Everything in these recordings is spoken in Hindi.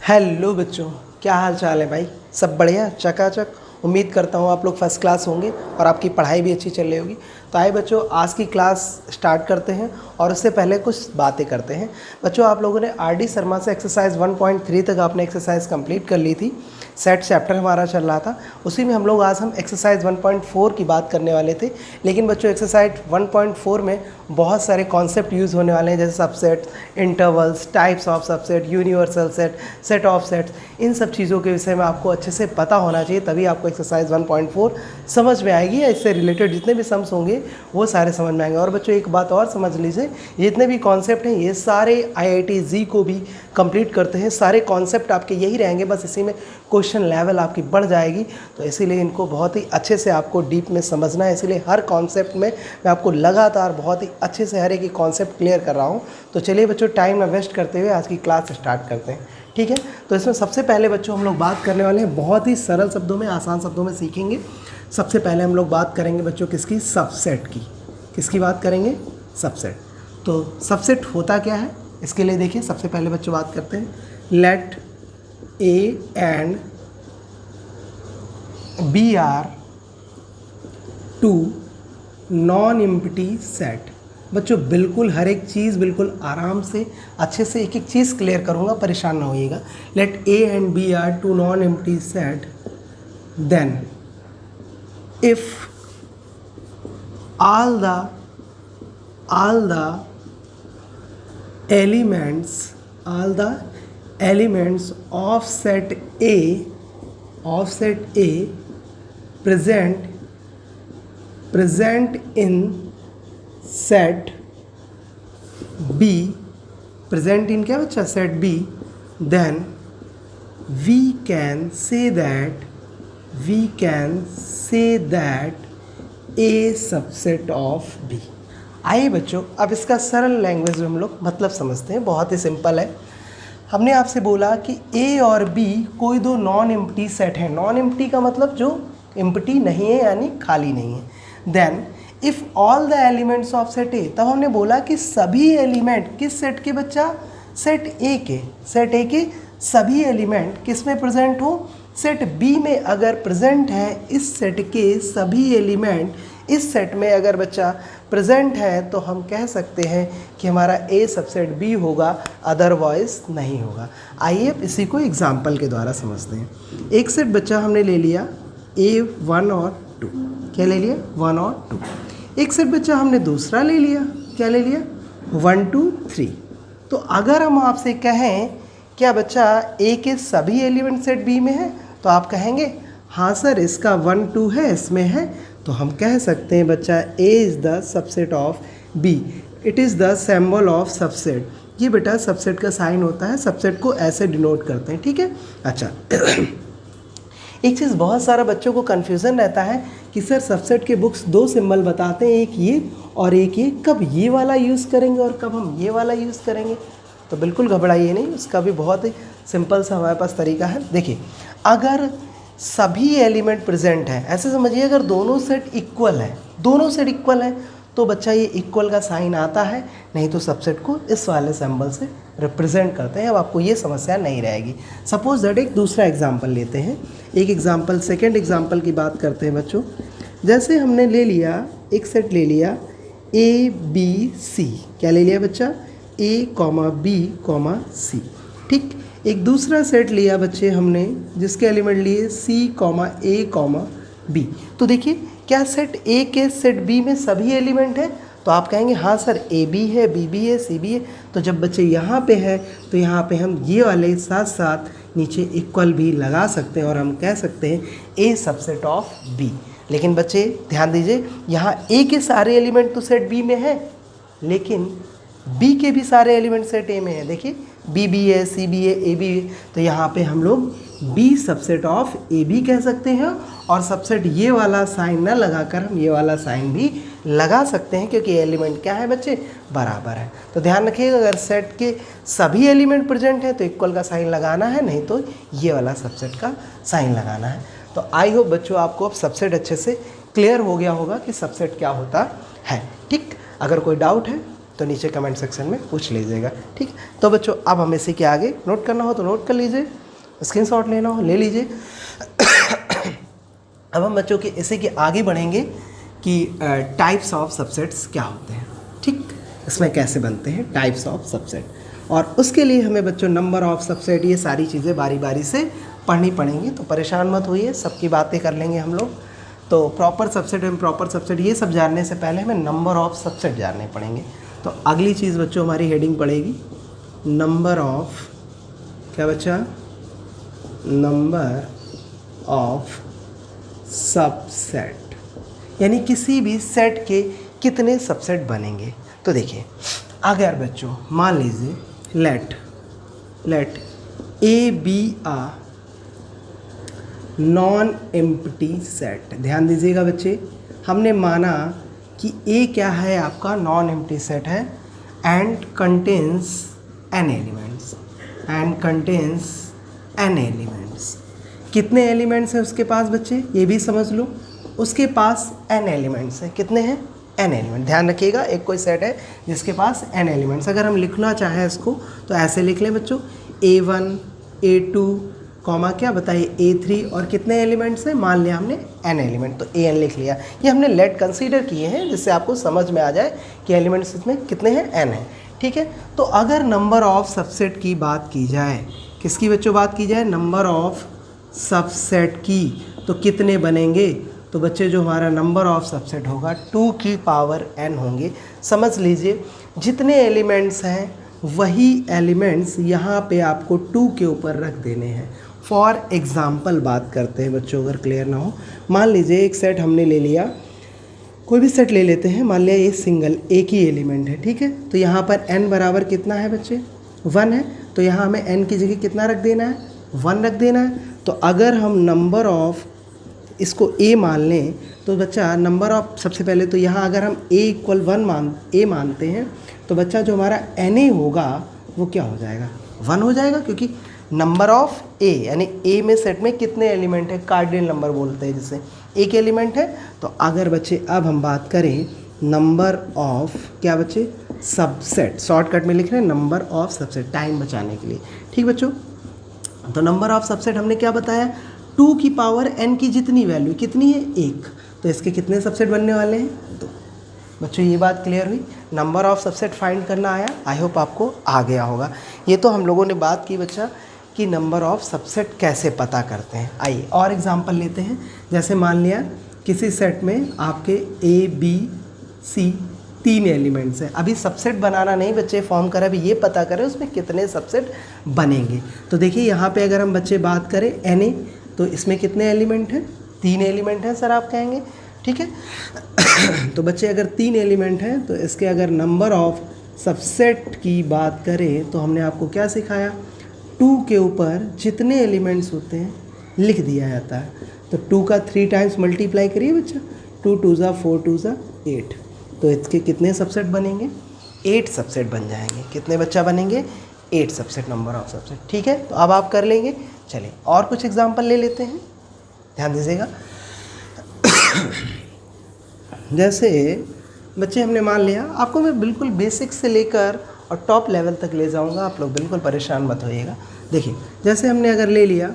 हेलो बच्चों, क्या हाल चाल है भाई। सब बढ़िया चकाचक। उम्मीद करता हूँ आप लोग फर्स्ट क्लास होंगे और आपकी पढ़ाई भी अच्छी चल रही होगी। तो आइए बच्चों, आज की क्लास स्टार्ट करते हैं और उससे पहले कुछ बातें करते हैं। बच्चों, आप लोगों ने आर डी शर्मा से एक्सरसाइज 1.3 तक आपने एक्सरसाइज कंप्लीट कर ली थी। सेट चैप्टर हमारा चल रहा था, उसी में हम एक्सरसाइज 1.4 की बात करने वाले थे। लेकिन बच्चों, एक्सरसाइज 1.4 में बहुत सारे कॉन्सेप्ट यूज़ होने वाले हैं, जैसे subset, intervals, types of subset, universal set, set of sets. इन सब चीज़ों के विषय में आपको अच्छे से पता होना चाहिए, तभी आपको एक्सरसाइज 1.4 समझ में आएगी, या इससे रिलेटेड जितने भी सम्स होंगे वो सारे समझ में आएंगे। और बच्चों, एक बात और समझ लीजिए, जितने भी कॉन्सेप्ट हैं ये सारे IIT जी को भी कंप्लीट करते हैं। सारे कॉन्सेप्ट आपके यही रहेंगे, बस इसी में क्वेश्चन लेवल आपकी बढ़ जाएगी। तो इसीलिए इनको बहुत ही अच्छे से आपको डीप में समझना है। इसीलिए हर कॉन्सेप्ट में मैं आपको लगातार बहुत ही अच्छे से हर एक कॉन्सेप्ट क्लियर कर रहा हूँ। तो चलिए बच्चों, टाइम ना वेस्ट करते हुए आज की क्लास स्टार्ट करते हैं, ठीक है। तो इसमें सबसे पहले बच्चों हम लोग बात करने वाले हैं, बहुत ही सरल शब्दों में, आसान शब्दों में सीखेंगे। सबसे पहले हम लोग बात करेंगे बच्चों किसकी, सबसेट की। किसकी बात करेंगे, सबसेट। तो सबसेट होता क्या है, इसके लिए देखिए सबसे पहले बच्चों बात करते हैं, late A and B are two non-empty set। बच्चों, बिल्कुल हर एक चीज़ बिल्कुल आराम से अच्छे से एक एक चीज़ क्लियर करूँगा, परेशान ना होइएगा। Let A and B are two non-empty set, then if all the elements of set A present in set B, present in क्या बच्चा, set B, then we can say that A subset of B। आइए बच्चों, अब इसका सरल लैंग्वेज में हम लोग मतलब समझते हैं। बहुत ही सिंपल है। हमने आपसे बोला कि A और B कोई दो नॉन एम्प्टी सेट हैं। नॉन एम्प्टी का मतलब जो एम्प्टी नहीं है, यानी खाली नहीं है। Then if all the elements of set A, तब हमने बोला कि सभी एलिमेंट किस सेट के बच्चा, सेट A के सभी एलिमेंट किस में प्रेजेंट हो, सेट B में अगर प्रेजेंट है, इस सेट के सभी एलिमेंट इस सेट में अगर बच्चा प्रेजेंट है, तो हम कह सकते हैं कि हमारा A सबसेट B होगा, अदरवाइज नहीं होगा। आइए इसी को एग्जाम्पल के द्वारा समझते हैं। एक सेट बच्चा हमने ले लिया A1 और 2, क्या ले लिया, 1 और 2। एक सेट बच्चा हमने दूसरा ले लिया, क्या ले लिया, 1 2 3। तो अगर हम आपसे कहें क्या बच्चा A के सभी एलिमेंट सेट B में है, तो आप कहेंगे हाँ सर, इसका 1 2 है, इसमें है। तो हम कह सकते हैं बच्चा A is the subset of B, it is the symbol of subset. ये बेटा सबसेट का साइन होता है, सबसेट को ऐसे डिनोट करते हैं, ठीक है। अच्छा एक चीज़ बहुत सारा बच्चों को कन्फ्यूज़न रहता है कि सर सबसेट के बुक्स दो सिंबल बताते हैं, एक ये और एक ये, कब ये वाला यूज़ करेंगे और कब हम ये वाला यूज़ करेंगे। तो बिल्कुल घबराइए नहीं, उसका भी बहुत ही सिंपल सा हमारे पास तरीका है। देखिए, अगर सभी एलिमेंट प्रेजेंट हैं, ऐसे समझिए अगर दोनों सेट इक्वल है, तो बच्चा ये इक्वल का साइन आता है, नहीं तो सबसेट को इस वाले सिंबल से रिप्रेजेंट करते हैं। अब आपको ये समस्या नहीं रहेगी। सपोज दैट एक दूसरा एग्जांपल लेते हैं, सेकंड एग्जांपल की बात करते हैं बच्चों। जैसे हमने ले लिया, एक सेट ले लिया ABC, क्या ले लिया बच्चा, A, B, C, ठीक। एक दूसरा सेट लिया बच्चे हमने, जिसके एलिमेंट लिए C, A, B। तो देखिए, क्या सेट A के सेट B में सभी एलिमेंट हैं, तो आप कहेंगे हाँ सर, A भी है, B भी है, C भी है। तो जब बच्चे यहाँ पे है, तो यहाँ पे हम ये वाले साथ साथ नीचे इक्वल भी लगा सकते हैं और हम कह सकते हैं A सबसेट ऑफ B। लेकिन बच्चे ध्यान दीजिए, यहाँ A के सारे एलिमेंट तो सेट B में है, लेकिन B के भी सारे एलिमेंट सेट A में है। देखिए, B भी है, C भी है, A भी है। तो यहाँ पे हम लोग B सबसेट ऑफ A भी कह सकते हैं, और सबसेट ये वाला साइन ना लगाकर हम ये वाला साइन भी लगा सकते हैं, क्योंकि एलिमेंट क्या है बच्चे, बराबर है। तो ध्यान रखिएगा, अगर सेट के सभी एलिमेंट प्रेजेंट हैं तो इक्वल का साइन लगाना है, नहीं तो ये वाला सबसेट का साइन लगाना है। तो आई होप बच्चों आपको अब सबसेट अच्छे से क्लियर हो गया होगा कि सबसेट क्या होता है, ठीक। अगर कोई डाउट है तो नीचे कमेंट सेक्शन में पूछ लीजिएगा, ठीक है। तो बच्चों अब हम इसी के आगे नोट करना हो तो नोट कर लीजिए, स्क्रीनशॉट लेना हो ले लीजिए। अब हम बच्चों के इसी के आगे बढ़ेंगे कि टाइप्स ऑफ सबसेट्स क्या होते हैं, ठीक, इसमें कैसे बनते हैं टाइप्स ऑफ सबसेट, और उसके लिए हमें बच्चों नंबर ऑफ सबसेट ये सारी चीज़ें बारी बारी से पढ़नी पड़ेंगी। तो परेशान मत होइए, सबकी बातें कर लेंगे हम लोग। तो प्रॉपर सबसेट इम्प्रॉपर सबसेट ये सब जानने से पहले हमें नंबर ऑफ सबसेट जानने पड़ेंगे। तो अगली चीज़ बच्चों हमारी हेडिंग पड़ेगी नंबर ऑफ, क्या बच्चा, नंबर ऑफ सबसेट, यानी किसी भी सेट के कितने सबसेट बनेंगे। तो देखिए अगर बच्चों मान लीजिए let A be a non empty set, ध्यान दीजिएगा बच्चे, हमने माना कि ए क्या है आपका नॉन एम्प्टी सेट है एंड कंटेन्स एन एलिमेंट्स, कितने एलिमेंट्स हैं उसके पास बच्चे ये भी समझ लो, उसके पास एन एलिमेंट्स हैं, कितने हैं एन एलिमेंट, ध्यान रखिएगा एक कोई सेट है जिसके पास एन एलिमेंट्स। अगर हम लिखना चाहें इसको तो ऐसे लिख लें बच्चों A1 A2 कॉमा क्या बताइए A3 और कितने एलिमेंट्स हैं, मान लिया हमने n एलिमेंट तो an लिख लिया। ये हमने लेट कंसीडर किए हैं जिससे आपको समझ में आ जाए कि एलिमेंट्स इसमें कितने हैं n है, ठीक है। तो अगर नंबर ऑफ सबसेट की बात की जाए, किसकी बच्चों बात की जाए, नंबर ऑफ सबसेट की, तो कितने बनेंगे, तो बच्चे जो हमारा नंबर ऑफ सबसेट होगा 2 की पावर n होंगे। समझ लीजिए जितने एलिमेंट्स हैं वही एलिमेंट्स यहाँ पे आपको 2 के ऊपर रख देने हैं। फॉर एग्ज़ाम्पल बात करते हैं बच्चों, अगर क्लियर ना हो, मान लीजिए एक सेट हमने ले लिया, कोई भी सेट ले लेते हैं, मान लिया ये सिंगल एक ही एलिमेंट है, ठीक है। तो यहाँ पर n बराबर कितना है बच्चे 1 है, तो यहाँ हमें n की जगह कितना रख देना है 1 रख देना है। तो अगर हम नंबर ऑफ इसको a मान लें तो बच्चा नंबर ऑफ, सबसे पहले तो यहाँ अगर हम a इक्वल 1 मानते हैं तो बच्चा जो हमारा na होगा वो क्या हो जाएगा 1 हो जाएगा, क्योंकि नंबर ऑफ a यानी a में सेट में कितने एलिमेंट है, कार्डिनल नंबर बोलते हैं जिसे, एक एलिमेंट है। तो अगर बच्चे अब हम बात करें नंबर ऑफ क्या बच्चे सबसेट, शॉर्टकट में लिख रहे हैं नंबर ऑफ सबसेट टाइम बचाने के लिए, ठीक बच्चों। तो नंबर ऑफ सबसेट हमने क्या बताया 2 की पावर n की जितनी वैल्यू कितनी है 1, तो इसके कितने सबसेट बनने वाले हैं 2। बच्चों ये बात क्लियर हुई, नंबर ऑफ सबसेट फाइंड करना आया, आई होप आपको आ गया होगा। ये तो हम लोगों ने बात की बच्चा कि नंबर ऑफ सबसेट कैसे पता करते हैं। आइए और एग्जांपल लेते हैं, जैसे मान लिया किसी सेट में आपके A B C 3 एलिमेंट्स हैं, अभी सबसेट बनाना नहीं बच्चे फॉर्म करें, अभी ये पता करें उसमें कितने सबसेट बनेंगे। तो देखिए यहाँ पे अगर हम बच्चे बात करें Na, तो इसमें कितने एलिमेंट हैं 3 एलिमेंट हैं सर आप कहेंगे, ठीक है। तो बच्चे अगर 3 एलिमेंट हैं तो इसके अगर नंबर ऑफ सबसेट की बात करें तो हमने आपको क्या सिखाया 2 के ऊपर जितने एलिमेंट्स होते हैं लिख दिया जाता है। तो 2 का 3 टाइम्स मल्टीप्लाई करिए बच्चा, 2 2 ज़ा 4 2 ज़ा 8, तो इसके कितने सबसेट बनेंगे 8 सबसेट बन जाएंगे। कितने बच्चा बनेंगे 8 सबसेट नंबर ऑफ सबसेट, ठीक है। तो अब आप कर लेंगे। चलिए और कुछ एग्जांपल ले लेते हैं, ध्यान दीजिएगा। जैसे बच्चे हमने मान लिया, आपको मैं बिल्कुल बेसिक से लेकर और टॉप लेवल तक ले जाऊंगा, आप लोग बिल्कुल परेशान मत होइएगा। देखिए जैसे हमने अगर ले लिया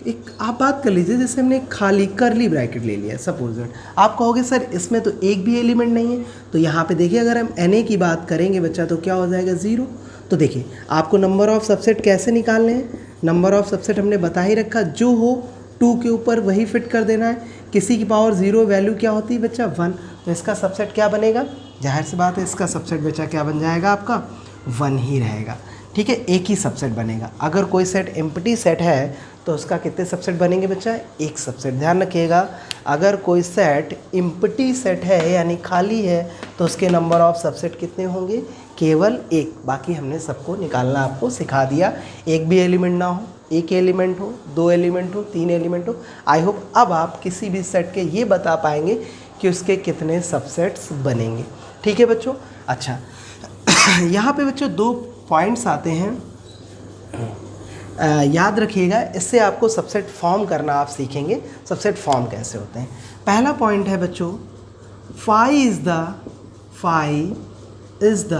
एक, आप बात कर लीजिए जैसे हमने एक खाली करली ब्रैकेट ले लिया सपोज दैट, आप कहोगे सर इसमें तो एक भी एलिमेंट नहीं है, तो यहाँ पे देखिए अगर हम Na की बात करेंगे बच्चा तो क्या हो जाएगा 0। तो देखिए आपको नंबर ऑफ सबसेट कैसे निकालने हैं, नंबर ऑफ सबसेट हमने बता ही रखा, जो हो 2 के ऊपर वही फिट कर देना है। किसी की पावर 0 वैल्यू क्या होती है बच्चा 1, तो इसका सबसेट क्या बनेगा, जाहिर सी बात है इसका सबसेट बच्चा क्या बन जाएगा आपका 1 ही रहेगा, ठीक है, एक ही सबसेट बनेगा। अगर कोई सेट एम्प्टी सेट है तो उसका कितने सबसेट बनेंगे बच्चा, एक सबसेट। ध्यान रखिएगा अगर कोई सेट एम्प्टी सेट है यानी खाली है तो उसके नंबर ऑफ सबसेट कितने होंगे, केवल एक। बाकी हमने सबको निकालना आपको सिखा दिया, एक भी एलिमेंट ना हो, एक एलिमेंट हो, 2 एलिमेंट हो, 3 एलिमेंट हो। आई होप अब आप किसी भी सेट के ये बता पाएंगे कि उसके कितने सबसेट्स बनेंगे, ठीक है बच्चों। अच्छा यहाँ पे बच्चों 2 पॉइंट्स आते हैं, याद रखिएगा, इससे आपको सबसेट फॉर्म करना आप सीखेंगे, सबसेट फॉर्म कैसे होते हैं। पहला पॉइंट है बच्चों phi is the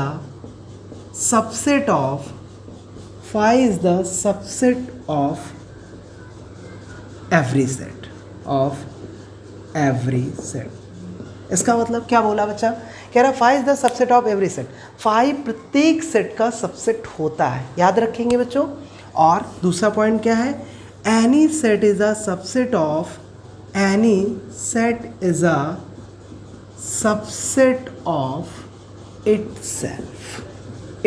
subset of phi is the subset of every set of every set। इसका मतलब क्या बोला बच्चा, कह रहा phi is the subset of every set। phi प्रत्येक सेट का सबसेट होता है, याद रखेंगे बच्चों। और दूसरा पॉइंट क्या है, any set is a subset of, any set is a subset of itself,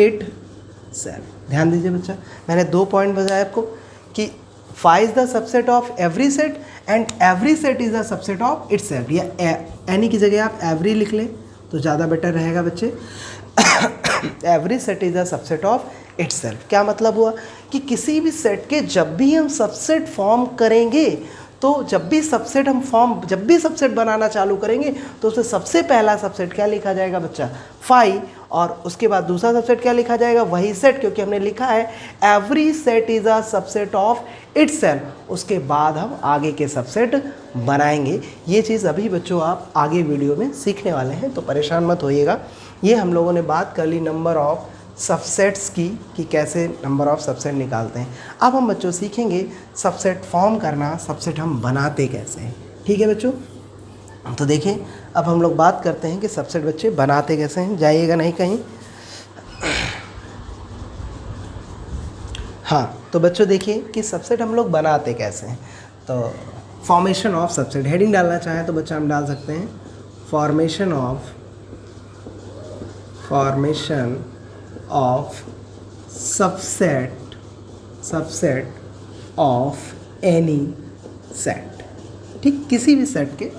itself. ध्यान दीजिए बच्चा, मैंने 2 पॉइंट बताया आपको कि phi is the subset of every set and every set is the subset of itself. या एनी की जगह आप एवरी लिख लें तो ज़्यादा बेटर रहेगा बच्चे। Every set is the subset of itself. क्या मतलब हुआ कि किसी भी सेट के जब भी हम सबसेट फॉर्म करेंगे, तो जब भी सबसेट बनाना चालू करेंगे तो उसमें सबसे पहला सबसेट क्या लिखा जाएगा बच्चा, phi। और उसके बाद दूसरा सबसेट क्या लिखा जाएगा, वही सेट, क्योंकि हमने लिखा है every set is a subset of itself. उसके बाद हम आगे के सबसेट बनाएंगे। ये चीज़ अभी बच्चों आप आगे वीडियो में सीखने वाले हैं, तो परेशान मत होइएगा। ये हम लोगों ने बात कर ली नंबर ऑफ सबसेट्स की, कि कैसे नंबर ऑफ सबसेट निकालते हैं। अब हम बच्चों सीखेंगे सबसेट फॉर्म करना, सबसेट हम बनाते कैसे हैं। ठीक है बच्चों, तो देखिए अब हम लोग बात करते हैं कि सबसेट बच्चे बनाते कैसे हैं। जाइएगा नहीं कहीं। हाँ, तो बच्चों देखिए कि सबसेट हम लोग बनाते कैसे हैं। तो फॉर्मेशन ऑफ सबसेट, हेडिंग डालना चाहें तो बच्चा हम डाल सकते हैं formation of subset of any set. ठीक, किसी भी सेट के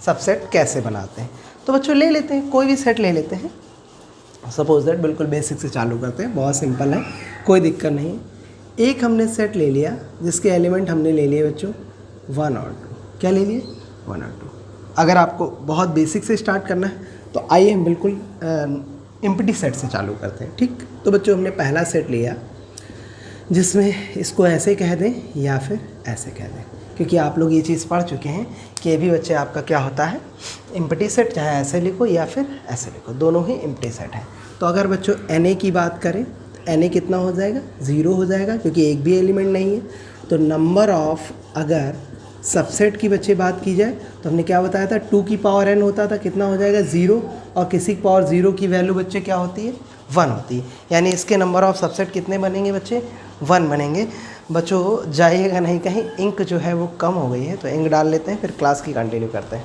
सबसेट कैसे बनाते हैं। तो बच्चों ले लेते हैं, कोई भी सेट ले लेते हैं। सपोज दैट, बिल्कुल बेसिक से चालू करते हैं, बहुत सिंपल है, कोई दिक्कत नहीं है। एक हमने सेट ले लिया जिसके एलिमेंट हमने ले लिए बच्चों 1 और 2। क्या ले लिए, 1 और 2। अगर आपको बहुत बेसिक से स्टार्ट करना है तो आइए हम बिल्कुल एम्प्टी सेट से चालू करते हैं। ठीक, तो बच्चों हमने पहला सेट लिया जिसमें इसको ऐसे कह दें या फिर ऐसे कह दें, क्योंकि आप लोग ये चीज़ पढ़ चुके हैं कि ये भी बच्चे आपका क्या होता है, एम्प्टी सेट, चाहे ऐसे लिखो या फिर ऐसे लिखो, दोनों ही एम्प्टी सेट है। तो अगर बच्चों NA की बात करें तो NA कितना हो जाएगा, 0 हो जाएगा, क्योंकि एक भी एलिमेंट नहीं है। तो नंबर ऑफ, अगर सबसेट की बच्चे बात की जाए तो हमने क्या बताया था, 2 की पावर n होता था, कितना हो जाएगा 0, और किसी की पावर 0 की वैल्यू बच्चे क्या होती है, 1 होती है। यानी इसके नंबर ऑफ सबसेट कितने बनेंगे बच्चे, 1 बनेंगे। बच्चों जाइएगा नहीं कहीं, इंक जो है वो कम हो गई है, तो इंक डाल लेते हैं, फिर क्लास की कंटिन्यू करते हैं।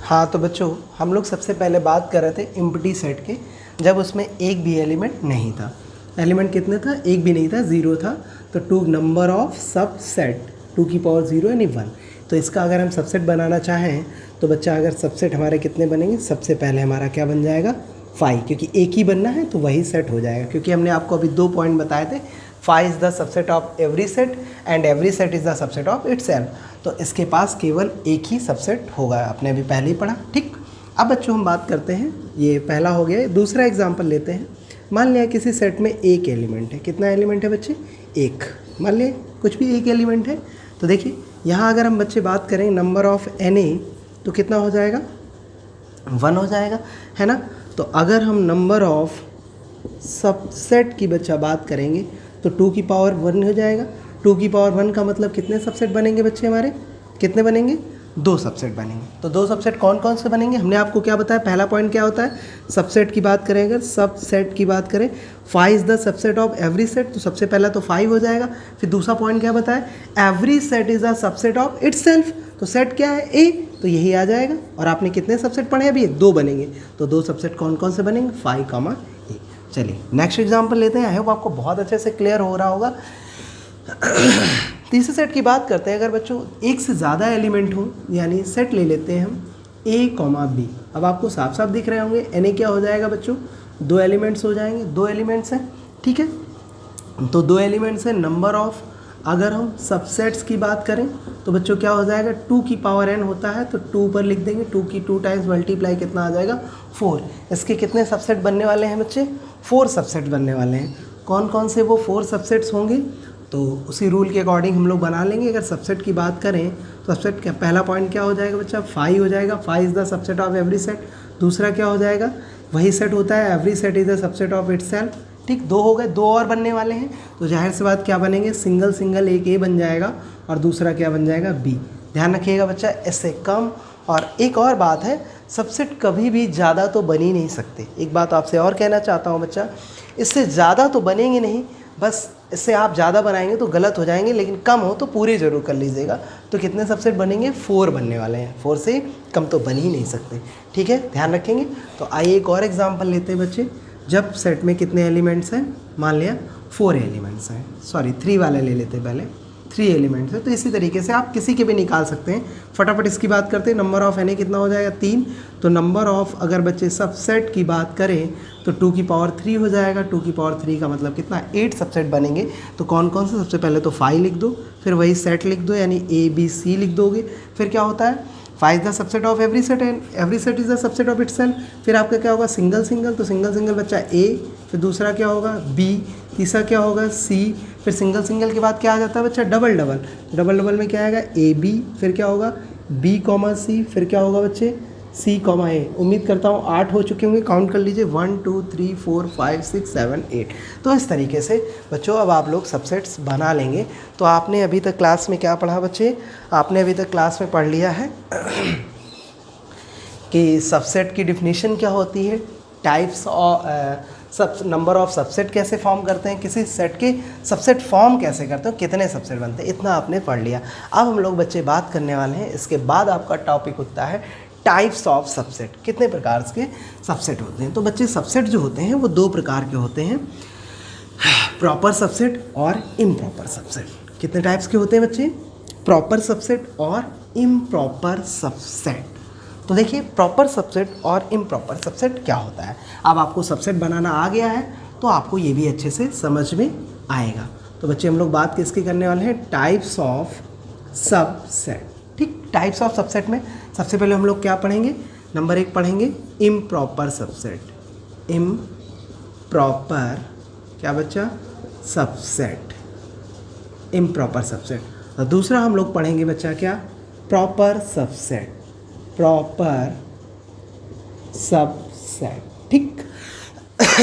हाँ, तो बच्चों हम लोग सबसे पहले बात कर रहे थे एम्प्टी सेट के, जब उसमें एक भी एलिमेंट नहीं था। एलिमेंट कितने था, एक भी नहीं था, 0 था। तो 2 नंबर ऑफ सबसेट, 2 की पावर 0 यानी 1। तो इसका अगर हम सबसेट बनाना चाहें तो बच्चा, अगर सबसेट हमारे कितने बनेंगे, सबसे पहले हमारा क्या बन जाएगा, phi, क्योंकि एक ही बनना है तो वही सेट हो जाएगा। क्योंकि हमने आपको अभी 2 पॉइंट बताए थे, phi is the subset of every set and every set is the subset of itself. तो इसके पास केवल एक ही सबसेट होगा, आपने अभी पहले ही पढ़ा। ठीक, अब बच्चों हम बात करते हैं, ये पहला हो गया। दूसरा एग्जाम्पल लेते हैं। मान लिया किसी सेट में एक एलिमेंट है, कितना एलिमेंट है बच्चे, एक। मान लिया कुछ भी एक एलिमेंट है। तो देखिए यहाँ अगर हम बच्चे बात करें नंबर ऑफ NA तो कितना हो जाएगा, 1 हो जाएगा, है ना। तो अगर हम नंबर ऑफ सबसेट की बच्चा बात करेंगे तो 2 की पावर 1 हो जाएगा। 2 की पावर 1 का मतलब कितने सबसेट बनेंगे बच्चे हमारे, कितने बनेंगे, 2 सबसेट बनेंगे। तो 2 सबसेट कौन कौन से बनेंगे, हमने आपको क्या बताया, पहला पॉइंट क्या होता है, सबसेट की बात करें, अगर सबसेट की बात करें, phi is the subset of every set, तो सबसे पहला तो 5 हो जाएगा। फिर दूसरा पॉइंट क्या बताया, every set is the subset of itself, तो सेट क्या है, A, तो यही आ जाएगा। और आपने कितने सबसेट पढ़े अभी, 2 बनेंगे। तो 2 सबसेट कौन कौन से बनेंगे, phi, A। चलिए नेक्स्ट एग्जाम्पल लेते हैं। आई होप आपको बहुत अच्छे से क्लियर हो रहा होगा। तीसरे सेट की बात करते हैं। अगर बच्चों एक से ज़्यादा एलिमेंट हो, यानी सेट ले लेते हैं हम A, B। अब आपको साफ साफ दिख रहे होंगे, NA क्या हो जाएगा बच्चों, 2 एलिमेंट्स हो जाएंगे, 2 एलिमेंट्स हैं, ठीक है। तो 2 एलिमेंट्स हैं। नंबर ऑफ, अगर हम सबसेट्स की बात करें तो बच्चों क्या हो जाएगा, 2 की पावर n होता है, तो 2 पर लिख देंगे, 2 की 2 टाइम्स मल्टीप्लाई कितना आ जाएगा, 4। इसके कितने सबसेट बनने वाले हैं बच्चे, 4 सबसेट बनने वाले हैं। कौन कौन से वो 4 सबसेट्स होंगे, तो उसी रूल के अकॉर्डिंग हम लोग बना लेंगे। अगर सबसेट की बात करें तो सबसेट क्या, पहला पॉइंट क्या हो जाएगा बच्चा, फाई हो जाएगा, phi is the subset of every set. दूसरा क्या हो जाएगा, वही सेट होता है every set is the subset of itself. ठीक, दो हो गए, दो और बनने वाले हैं, तो जाहिर सी बात क्या बनेंगे, सिंगल सिंगल एक ए बन जाएगा और दूसरा क्या बन जाएगा, बी। ध्यान रखिएगा बच्चा, इससे कम। और एक और बात है, सबसेट कभी भी ज़्यादा तो बन ही नहीं सकते। एक बात आपसे और कहना चाहता हूँ बच्चा, इससे ज़्यादा तो बनेंगे नहीं, बस इससे आप ज़्यादा बनाएंगे तो गलत हो जाएंगे, लेकिन कम हो तो पूरे ज़रूर कर लीजिएगा। तो कितने सबसेट बनेंगे, 4 बनने वाले हैं, 4 से कम तो बन ही नहीं सकते। ठीक है, ध्यान रखेंगे। तो आइए एक और एग्जांपल लेते हैं बच्चे। जब सेट में कितने एलिमेंट्स हैं, मान लिया 4 एलिमेंट्स हैं, सॉरी 3 वाले ले लेते हैं पहले, 3 एलिमेंट्स हैं। तो इसी तरीके से आप किसी के भी निकाल सकते हैं। फटाफट इसकी बात करते हैं। नंबर ऑफ एन कितना हो जाएगा, 3। तो नंबर ऑफ, अगर बच्चे सबसेट की बात करें तो 2 की पावर 3 हो जाएगा। 2 की पावर 3 का मतलब कितना, 8 सबसेट बनेंगे। तो कौन कौन से, सबसे पहले तो 5 लिख दो, फिर वही सेट लिख दो, यानी ABC लिख दोगे। फिर क्या होता है, 5 the subset of every set and every set is the subset of itself. फिर आपका क्या होगा, सिंगल सिंगल, तो सिंगल सिंगल बच्चा A, फिर दूसरा क्या होगा B, तीसरा क्या होगा C, फिर सिंगल सिंगल के बाद क्या आ जाता है बच्चा, डबल डबल। डबल डबल में क्या आएगा, AB, फिर क्या होगा B, C, फिर क्या होगा बच्चे C, A। उम्मीद करता हूँ 8 हो चुके होंगे, काउंट कर लीजिए, 1 2 3 4 5 6 7 8। तो इस तरीके से बच्चों अब आप लोग सबसेट्स बना लेंगे। तो आपने अभी तक क्लास में क्या पढ़ा बच्चे, आपने अभी तक क्लास में पढ़ लिया है कि सबसेट की डिफिनीशन क्या होती है, types of number of subset कैसे फॉर्म करते हैं, किसी सेट के सबसेट फॉर्म कैसे करते हैं, कितने सबसेट बनते हैं, इतना आपने पढ़ लिया। अब हम लोग बच्चे बात करने वाले हैं, इसके बाद आपका टॉपिक होता है टाइप्स ऑफ सबसेट, कितने प्रकार के सबसेट होते हैं। तो बच्चे सबसेट जो होते हैं वो 2 प्रकार के होते हैं, प्रॉपर सबसेट और इम्प्रॉपर सबसेट। कितने टाइप्स के होते हैं बच्चे, प्रॉपर सबसेट और इम्प्रॉपर सबसेट। तो देखिए प्रॉपर सबसेट और इम्प्रॉपर सबसेट क्या होता है। अब आपको सबसेट बनाना आ गया है तो आपको ये भी अच्छे से समझ में आएगा। तो बच्चे हम लोग बात किसकी करने वाले हैं, टाइप्स ऑफ सबसेट। ठीक, टाइप्स ऑफ सबसेट में सबसे पहले हम लोग क्या पढ़ेंगे, नंबर 1 पढ़ेंगे इम्प्रॉपर सबसेट। इम्प्रॉपर क्या बच्चा, सबसेट, इम्प्रॉपर सबसेट। और दूसरा हम लोग पढ़ेंगे बच्चा क्या, प्रॉपर सबसेट, प्रॉपर सबसेट। ठीक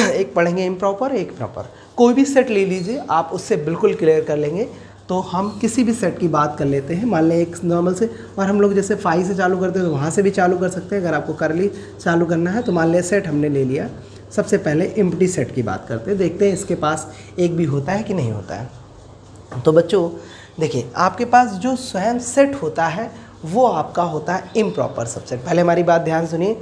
एक पढ़ेंगे इम्प्रॉपर, एक प्रॉपर। कोई भी सेट ले लीजिए आप, उससे बिल्कुल क्लियर कर लेंगे। तो हम किसी भी सेट की बात कर लेते हैं, मान लें एक नॉर्मल से, और हम लोग जैसे 5 से चालू करते हैं तो वहाँ से भी चालू कर सकते हैं। अगर आपको करली चालू करना है तो मान लें सेट हमने ले लिया। सबसे पहले एम्प्टी सेट की बात करते हैं, देखते हैं इसके पास एक भी होता है कि नहीं होता है। तो बच्चों देखिए, आपके पास जो स्वयं सेट होता है वो आपका होता है इम्प्रॉपर सबसेट। पहले हमारी बात ध्यान सुनिए।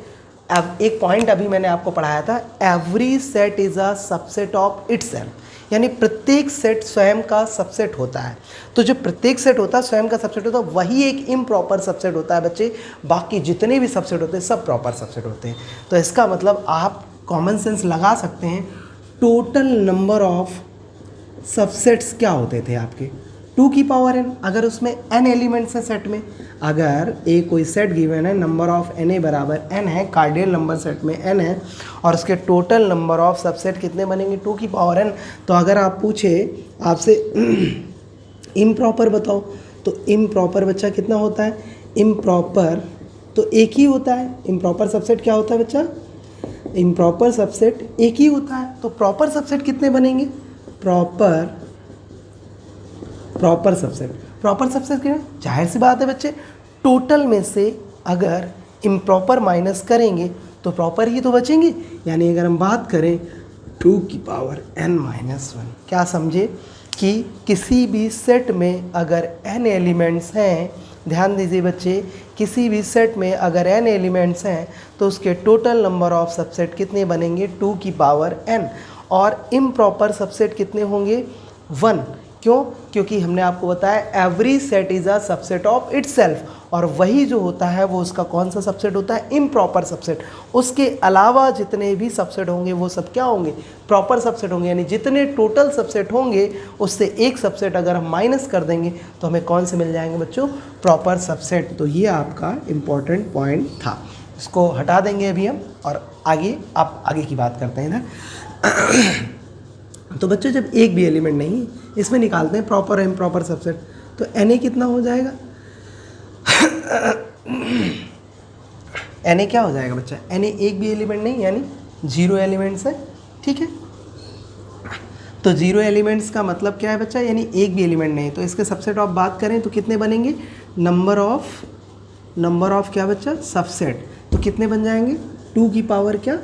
अब एक पॉइंट अभी मैंने आपको पढ़ाया था, every set is a subset of itself, यानी प्रत्येक सेट स्वयं का सबसेट होता है। तो जो प्रत्येक सेट होता है स्वयं का सबसेट होता है, वही एक इम्प्रॉपर सबसेट होता है बच्चे। बाकी जितने भी सबसेट होते हैं सब प्रॉपर सबसेट होते हैं। तो इसका मतलब आप कॉमन सेंस लगा सकते हैं, टोटल नंबर ऑफ सबसेट्स क्या होते थे आपके, 2 की पावर n। अगर उसमें n एलिमेंट्स हैं सेट में, अगर ए कोई सेट गिवन है, नंबर ऑफ na बराबर n है, कार्डियल नंबर सेट में n है, और उसके टोटल नंबर ऑफ सबसेट कितने बनेंगे, 2 की पावर n। तो अगर आप पूछे आपसे इम्प्रॉपर बताओ, तो इम्प्रॉपर बच्चा कितना होता है, इम्प्रॉपर तो एक ही होता है। इम्प्रॉपर सबसेट क्या होता है बच्चा, इम्प्रॉपर सबसेट एक ही होता है। तो प्रॉपर सबसेट कितने बनेंगे, प्रॉपर सबसेट। प्रॉपर सबसेट क्या है, जाहिर सी बात है बच्चे, टोटल में से अगर इम्प्रॉपर माइनस करेंगे तो प्रॉपर ही तो बचेंगे। यानी अगर हम बात करें 2 की पावर n-1, क्या समझे कि किसी भी सेट में अगर n एलिमेंट्स हैं, ध्यान दीजिए बच्चे, किसी भी सेट में अगर n एलिमेंट्स हैं तो उसके टोटल नंबर ऑफ सबसेट कितने बनेंगे, 2 की पावर n। और इम्प्रॉपर सबसेट कितने होंगे, 1। क्यों, क्योंकि हमने आपको बताया every set is a subset of itself, और वही जो होता है वो उसका कौन सा सबसेट होता है, इम्प्रॉपर सबसेट। उसके अलावा जितने भी सबसेट होंगे वो सब क्या होंगे, प्रॉपर सबसेट होंगे। यानी जितने टोटल सबसेट होंगे उससे एक सबसेट अगर हम माइनस कर देंगे तो हमें कौन से मिल जाएंगे बच्चों, प्रॉपर सबसेट। तो ये आपका इम्पॉर्टेंट पॉइंट था, इसको हटा देंगे अभी हम, और आगे आप आगे की बात करते हैं इधर। तो बच्चों जब एक भी एलिमेंट नहीं, इसमें निकालते हैं प्रॉपर और इम्प्रॉपर सबसेट, तो Na कितना हो जाएगा? Na क्या हो जाएगा बच्चा? Na एक भी एलिमेंट नहीं यानी 0 एलिमेंट्स है, ठीक है। तो 0 एलिमेंट्स का मतलब क्या है बच्चा? यानी एक भी एलिमेंट नहीं। तो इसके सबसेट ऑफ बात करें तो कितने बनेंगे? नंबर ऑफ क्या बच्चा? सबसेट। तो कितने बन जाएंगे? 2 की पावर क्या?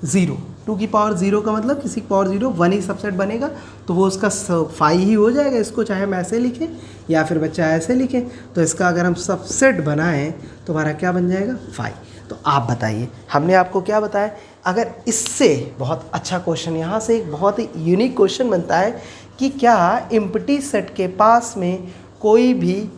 0। 2 की पावर 0 का मतलब किसी की पावर 0, 1 ही सबसेट बनेगा, तो वो उसका 5 ही हो जाएगा। इसको चाहे हम ऐसे लिखें या फिर बच्चा ऐसे लिखें, तो इसका अगर हम सबसेट बनाएं तो हमारा क्या बन जाएगा? 5। तो आप बताइए, हमने आपको क्या बताया? अगर इससे बहुत अच्छा क्वेश्चन, यहाँ से एक बहुत ही यूनिक क्वेश्चन बनता है कि क्या एम्प्टी सेट के पास में कोई भी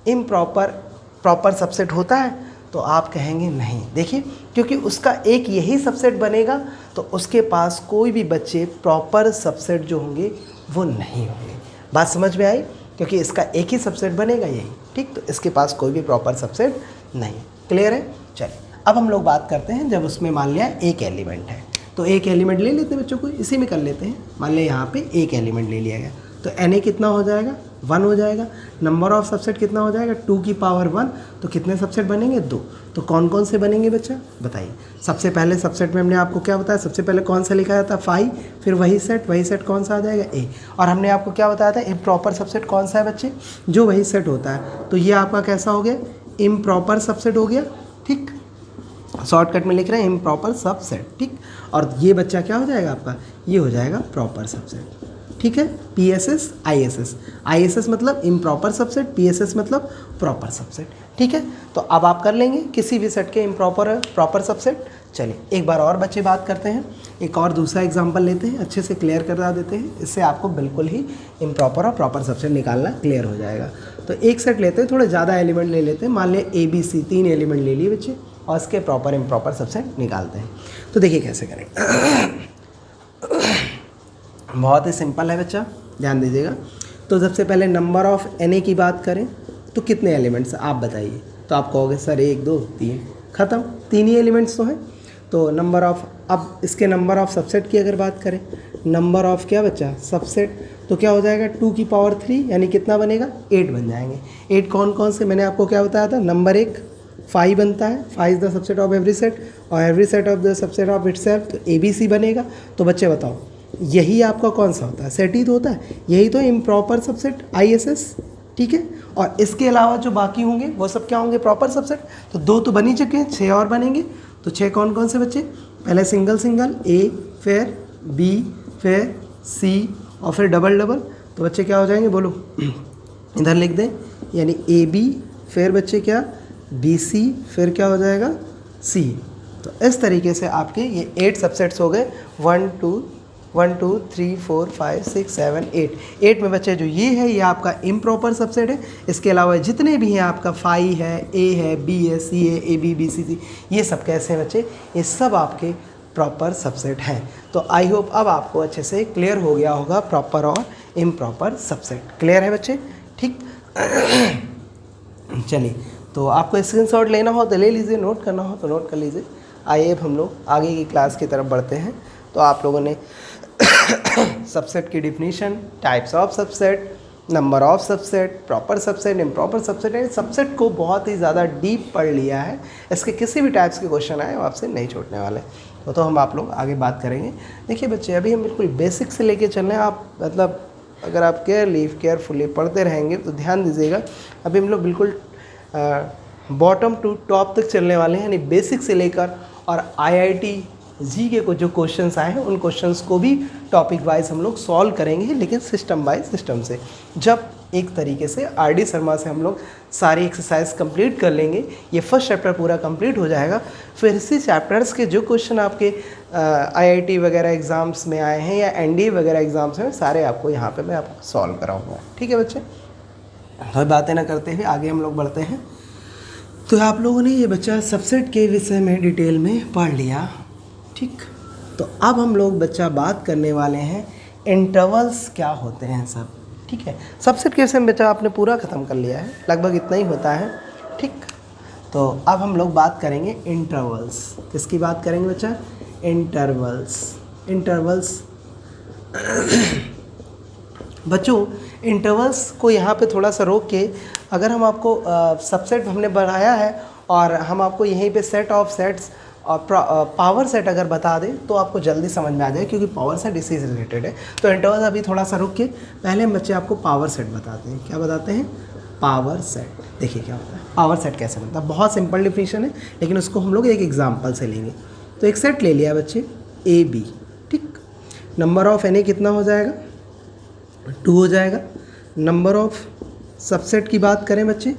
प्रॉपर सबसेट होता है? तो आप कहेंगे नहीं। देखिए, क्योंकि उसका एक यही सबसेट बनेगा, तो उसके पास कोई भी बच्चे प्रॉपर सबसेट जो होंगे वो नहीं होंगे। बात समझ में आई? क्योंकि इसका एक ही सबसेट बनेगा यही, ठीक। तो इसके पास कोई भी प्रॉपर सबसेट नहीं। क्लियर है? चलिए अब हम लोग बात करते हैं जब उसमें मान लिया एक एलिमेंट है, तो एक एलिमेंट ले लेते हैं बच्चों को, इसी में कर लेते हैं। मान लिया यहाँ पे एक एलिमेंट ले लिया गया, तो Na कितना हो जाएगा? 1 हो जाएगा। नंबर ऑफ सबसेट कितना हो जाएगा? 2 की पावर 1। तो कितने सबसेट बनेंगे? 2। तो कौन कौन से बनेंगे बच्चा? बताइए। सबसे पहले सबसेट में हमने आपको क्या बताया? सबसे पहले कौन सा लिखा जाता? 5। फिर वही सेट कौन सा आ जाएगा? A। और हमने आपको क्या बताया था? इम्प्रॉपर सबसेट कौन सा है बच्चे? जो वही सेट होता है। तो ये आपका कैसा हो गया? इम्प्रॉपर सबसेट हो गया, ठीक। शॉर्टकट में लिख रहे हैं इम्प्रॉपर सबसेट, ठीक। और ये बच्चा क्या हो जाएगा आपका? ये हो जाएगा प्रॉपर सबसेट, ठीक है। PSS ISS मतलब इम्प्रॉपर सबसेट, PSS मतलब प्रॉपर सबसेट, ठीक है। तो अब आप कर लेंगे किसी भी सेट के इम्प्रॉपर और प्रॉपर सबसेट। चलिए एक बार और बच्चे बात करते हैं, एक और दूसरा एग्जांपल लेते हैं, अच्छे से क्लियर करा देते हैं। इससे आपको बिल्कुल ही इम्प्रॉपर और प्रॉपर सबसेट निकालना क्लियर हो जाएगा। तो एक सेट लेते हैं, थोड़े ज़्यादा एलिमेंट ले लेते हैं। मान लिया ABC 3 एलिमेंट ले लिए बच्चे, और इसके प्रॉपर इम्प्रॉपर सबसेट निकालते हैं। तो देखिए कैसे करें। बहुत ही सिंपल है बच्चा, ध्यान दीजिएगा। तो सबसे पहले नंबर ऑफ Na की बात करें तो कितने एलिमेंट्स आप बताइए? तो आप कहोगे सर 1 2 3, ख़त्म, 3 ही एलिमेंट्स तो हैं। तो नंबर ऑफ, अब इसके नंबर ऑफ सबसेट की अगर बात करें, नंबर ऑफ क्या बच्चा? सबसेट, तो क्या हो जाएगा? 2 की पावर 3 यानी कितना बनेगा? 8 बन जाएंगे। 8 कौन कौन से? मैंने आपको क्या बताया था? नंबर 1 5 बनता है, 5 is the subset of every set, और every set of the subset of itself, तो ABC बनेगा। तो बच्चे बताओ, यही आपका कौन सा होता है? सेट ही तो होता है, यही तो इम्प्रॉपर सबसेट ISS, ठीक है। और इसके अलावा जो बाकी होंगे वो सब क्या होंगे? Proper subset. तो 2 तो बन ही चुके हैं, 6 और बनेंगे। तो 6 कौन कौन से बच्चे? पहले सिंगल A, फिर B, फिर C, और फिर डबल। तो बच्चे क्या हो जाएंगे? बोलो, इधर लिख दें, यानी AB, फिर बच्चे क्या? BC, फिर क्या हो जाएगा? C। तो इस तरीके से आपके ये 8 सबसेट्स हो गए। 1 2 3 4 5 6 7 8 में बच्चे जो ये है ये आपका इम्प्रॉपर सबसेट है। इसके अलावा जितने भी हैं आपका 5 है, A है, B है, C है, AB BC, ये सब कैसे हैं बच्चे? ये सब आपके प्रॉपर सबसेट हैं। तो आई होप अब आपको अच्छे से क्लियर हो गया होगा प्रॉपर और इम्प्रॉपर सबसेट। क्लियर है बच्चे? ठीक। चलिए, तो आपको स्क्रीनशॉट लेना हो तो ले लीजिए, नोट करना हो तो नोट कर लीजिए। आइए अब हम लोग आगे की क्लास की तरफ बढ़ते हैं। तो आप लोगों ने सबसेट की definition, types of subset, number of subset, proper subset, improper subset, subset को बहुत ही ज़्यादा डीप पढ़ लिया है। इसके किसी भी टाइप्स के क्वेश्चन आए वो आपसे नहीं छूटने वाले। तो हम आप लोग आगे बात करेंगे। देखिए बच्चे, अभी हम बिल्कुल बेसिक से लेके चल रहे हैं। आप मतलब अगर आप केयरफुली पढ़ते रहेंगे तो ध्यान दीजिएगा, अभी हम लोग बिल्कुल बॉटम टू टॉप तक चलने वाले हैं, यानी बेसिक से लेकर और IIT GK को जो क्वेश्चंस आए हैं उन क्वेश्चंस को भी टॉपिक वाइज हम लोग सॉल्व करेंगे, लेकिन सिस्टम बाय सिस्टम से। जब एक तरीके से RD शर्मा से हम लोग सारी एक्सरसाइज कंप्लीट कर लेंगे, ये फर्स्ट चैप्टर पूरा कंप्लीट हो जाएगा, फिर इसी चैप्टर्स के जो क्वेश्चन आपके IIT वगैरह एग्ज़ाम्स में आए हैं या NDA वगैरह एग्ज़ाम्स में, सारे आपको यहाँ पे मैं आपको सॉल्व कराऊँगा। ठीक है बच्चे, तो बातें ना करते हुए आगे हम लोग बढ़ते हैं। तो आप लोगों ने ये बच्चा सबसेट के विषय में डिटेल में पढ़ लिया, ठीक। तो अब हम लोग बच्चा बात करने वाले हैं इंटरवल्स क्या होते हैं सब, ठीक है। सबसेट के विषय में बच्चा आपने पूरा ख़त्म कर लिया है, लगभग इतना ही होता है, ठीक। तो अब हम लोग बात करेंगे इंटरवल्स। किसकी बात करेंगे बच्चा? इंटरवल्स। बच्चों इंटरवल्स को यहाँ पे थोड़ा सा रोक के अगर हम आपको सबसेट हमने बनाया है और हम आपको यहीं पे सेट ऑफ सेट्स और पावर सेट अगर बता दें तो आपको जल्दी समझ में आ जाए, क्योंकि पावर सेट इससे रिलेटेड है। तो इंटरवल्स अभी थोड़ा सा रुक के पहले हम बच्चे आपको पावर सेट बताते हैं। क्या बताते हैं? Power set. देखिए क्या होता है, पावर सेट कैसे बनता है। बहुत सिंपल डिफिनेशन है, लेकिन उसको हम लोग एक एग्जाम्पल से लेंगे। तो एक सेट ले लिया बच्चे ए बी, ठीक। नंबर ऑफ एन ए कितना हो जाएगा? 2 हो जाएगा। नंबर ऑफ सबसेट की बात करें बच्चे